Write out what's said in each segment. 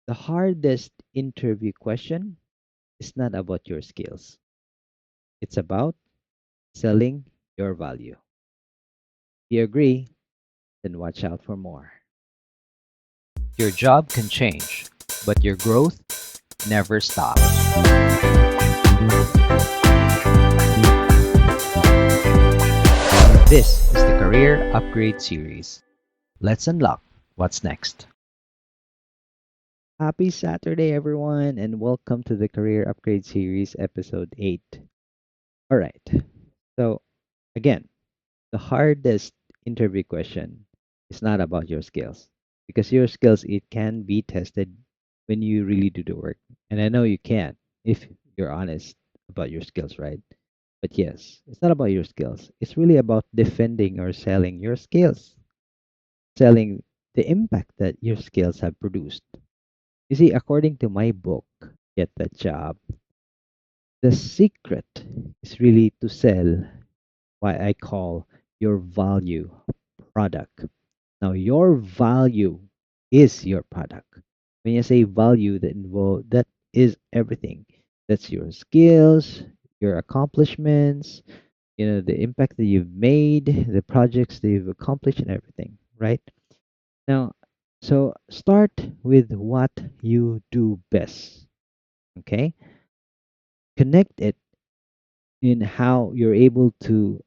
The hardest interview question is not about your skills, it's about selling your value. If you agree, then watch out for more. Your job can change, but your growth never stops. This is the Career Upgrade Series. Let's unlock what's next. Happy Saturday, everyone, and welcome to the Career Upgrade Series, Episode 8. All right. So, again, the hardest interview question is not about your skills because your skills it can be tested when you really do the work. And I know you can if you're honest about your skills, right? But yes, it's not about your skills. It's really about defending or selling your skills, selling the impact that your skills have produced. You see, according to my book, Get That Job, the secret is really to sell what I call your value product. Now, your value is your product. When you say value, that is everything. That's your skills, your accomplishments, the impact that you've made, the projects that you've accomplished, and everything. Right now, so start with what you do best. Okay, connect it in how you're able to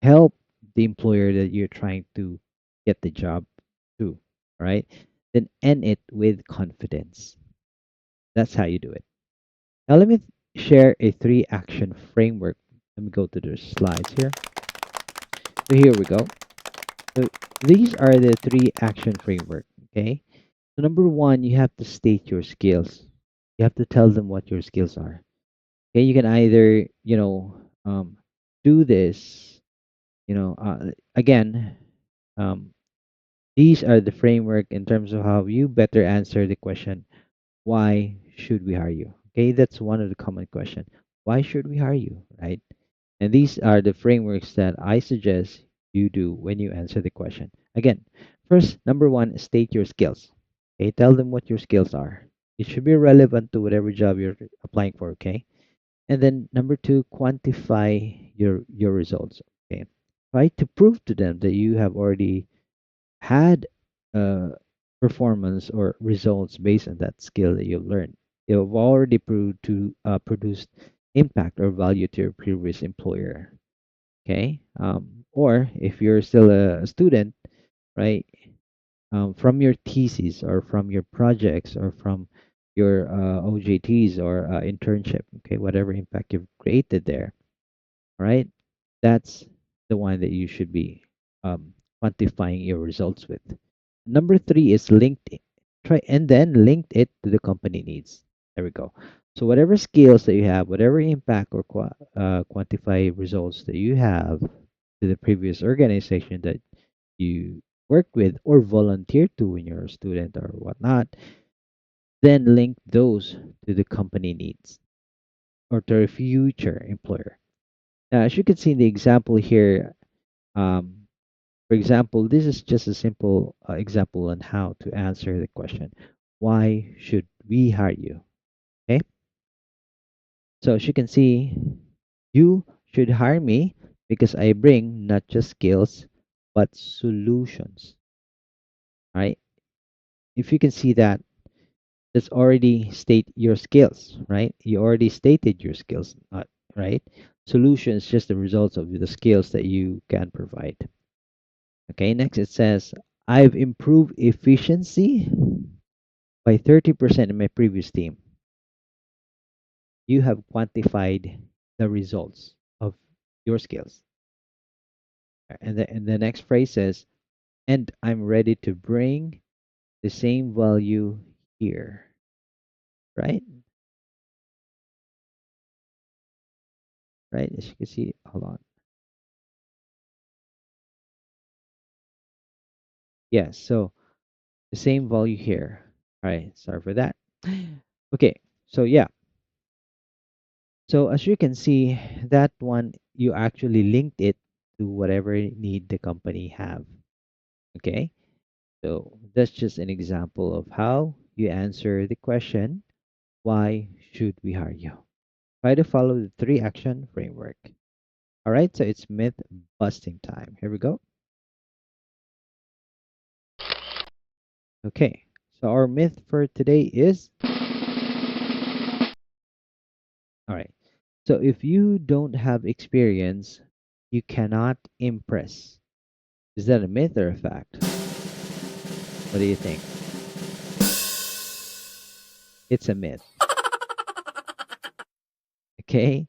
help the employer that you're trying to get the job to, right? Then end it with confidence. That's how you do it. Now, let me share a three action framework. Let me go to the slides here. So, here we go. So, these are the three action framework. Okay. So, number one, you have to state your skills. You have to tell them what your skills are. Okay. You can either, do this, again, um, these are the framework in terms of how you better answer the question, why should we hire you? Okay, that's one of the common question. Why should we hire you, right? And these are the frameworks that I suggest you do when you answer the question. Again, first, number one, state your skills. Okay, tell them what your skills are. It should be relevant to whatever job you're applying for, okay? And then number two, quantify your results. Okay. Try to prove to them that you have already had performance or results based on that skill that you've learned. You've already proved to produced impact or value to your previous employer. Okay, or if you're still a student, right? From your thesis or from your projects or from your OJTs or internship, okay, whatever impact you've created there, right? That's the one that you should be quantifying your results with. Number three is linked try and then linked it to the company needs. There we go. So whatever skills that you have, whatever impact or quantify results that you have to the previous organization that you worked with or volunteered to when you're a student or whatnot, then link those to the company needs or to a future employer. Now, as you can see in the example here, um, for example, this is just a simple example on how to answer the question, why should we hire you? Okay. So as you can see, you should hire me because I bring not just skills, but solutions. Right. If you can see that, that's already state your skills, right? You already stated your skills, right? Solutions just the results of the skills that you can provide. Okay, next it says, I've improved efficiency by 30% in my previous team. You have quantified the results of your skills. And the next phrase says, and I'm ready to bring the same value here, right? Right, as you can see, hold on. Yes, so the same value here. All right, sorry for that. Okay, so yeah, so as you can see, that one you actually linked it to whatever need the company have. Okay, so that's just an example of how you answer the question, why should we hire you? Try to follow the three action framework. All right, so it's myth busting time. Here we go. Okay, so our myth for today is all right. So if you don't have experience, you cannot impress. Is that a myth or a fact? What do you think? It's a myth. Okay.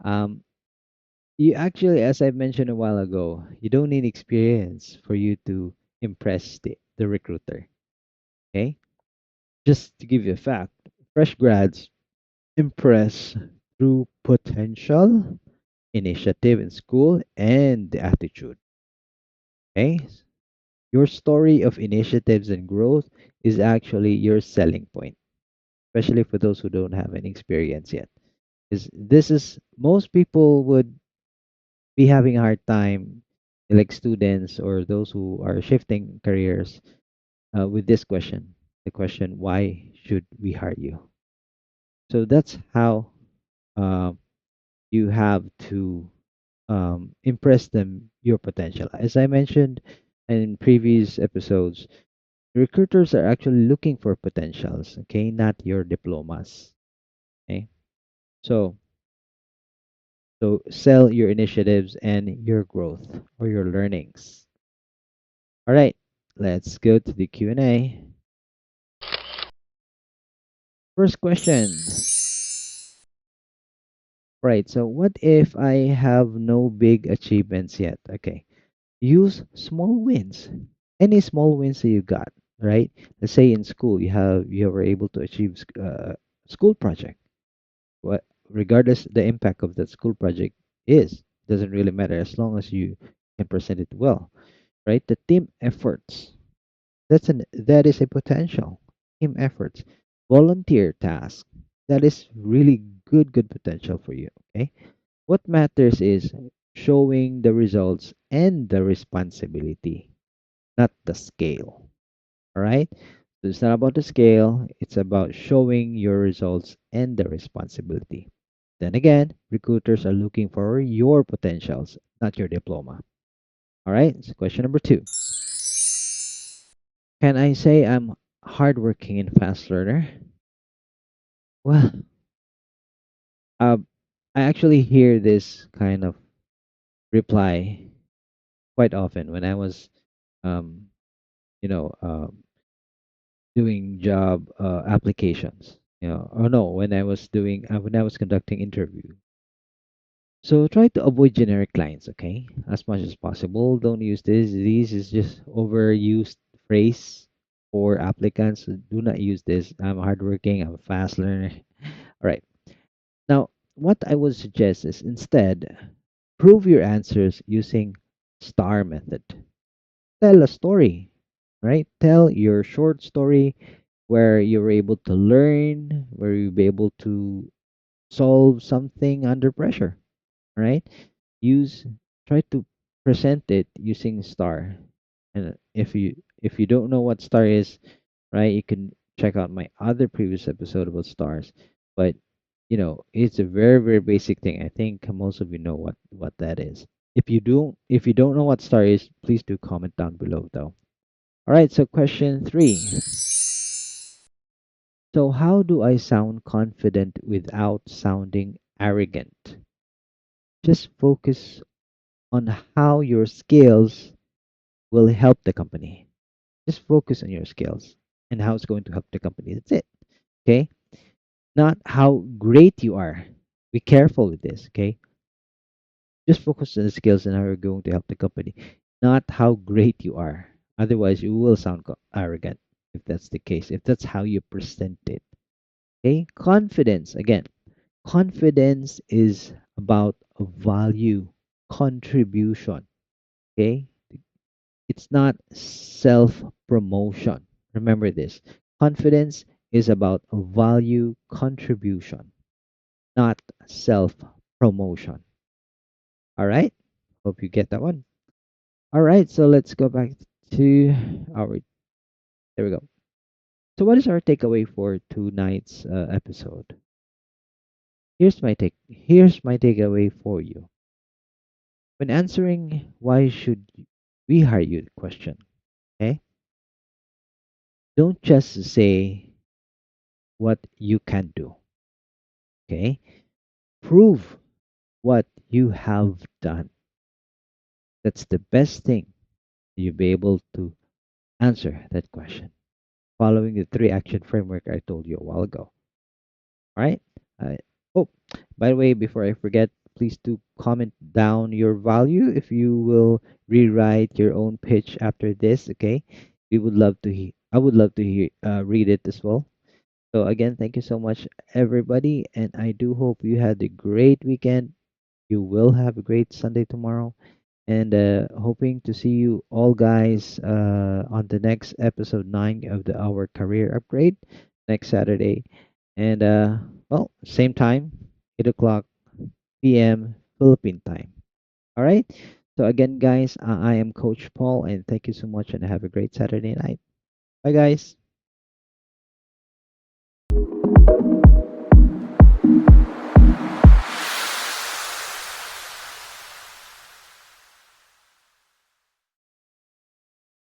Um, you actually, as I mentioned a while ago, you don't need experience for you to impress the recruiter. Okay. Just to give you a fact, fresh grads impress through potential, initiative in school, and the attitude. Okay. Your story of initiatives and growth is actually your selling point, especially for those who don't have any experience yet. Is this is most people would be having a hard time, like students or those who are shifting careers, with this question. The question, why should we hire you? So that's how um, you have to impress them your potential. As I mentioned in previous episodes, recruiters are actually looking for potentials, okay, not your diplomas. Okay. So sell your initiatives and your growth or your learnings. All right, let's go to the Q&A. First question. Right, so what if I have no big achievements yet? Okay. Use small wins. Any small wins that you got, right? Let's say in school you were able to achieve school project. What regardless the impact of that school project is, doesn't really matter as long as you can present it well, right? The team efforts. That is a potential. Team efforts. Volunteer task. That is really good potential for you. Okay. What matters is showing the results and the responsibility, not the scale. All right. So it's not about the scale, it's about showing your results and the responsibility. Then again, recruiters are looking for your potentials, not your diploma. All right. So question number two. Can I say I'm hardworking and fast learner? Well, uh, I actually hear this kind of reply quite often when I was, um, you know, doing job applications. Or no, when I was conducting interview. So try to avoid generic lines, okay, as much as possible. Don't use this. This is just overused phrase for applicants. So do not use this. I'm hardworking. I'm a fast learner. All right. Now, what I would suggest is instead prove your answers using STAR method. Tell a story, right? Tell your short story where you're able to learn, where you'll be able to solve something under pressure, right? Use Try to present it using STAR. And if you don't know what STAR is, right, you can check out my other previous episode about stars. But it's a very basic thing. I think most of you know what that is. If you don't know what star is, please do comment down below though. All right, so question 3. So how do I sound confident without sounding arrogant? Just focus on how your skills will help the company. Just focus on your skills and how it's going to help the company. That's it. Okay? Not how great you are. Be careful with this, okay? Just focus on the skills and how you're going to help the company, not how great you are. Otherwise, you will sound arrogant if that's the case, if that's how you present it. Okay? Confidence, again, confidence is about value, contribution. Okay? It's not self promotion. Remember this. Confidence is about value contribution, not self promotion. All right? Hope you get that one. All right, so let's go back to our. There we go. So, what is our takeaway for tonight's episode? Here's my takeaway for you. When answering why should we hire you question, okay? Don't just say what you can do, okay? Prove what you have done. That's the best thing you'll be able to answer that question. Following the three action framework I told you a while ago. All right. Uh, oh, by the way, before I forget, please do comment down your value if you will rewrite your own pitch after this. Okay. We would love to hear. I would love to hear read it as well. So again, thank you so much, everybody, and I do hope you had a great weekend. You will have a great Sunday tomorrow, and hoping to see you all guys on the next episode 9 of the Our Career Upgrade next Saturday. And well, same time, 8 o'clock p.m. Philippine time. All right. So again, guys, I am Coach Paul, and thank you so much, and have a great Saturday night. Bye, guys.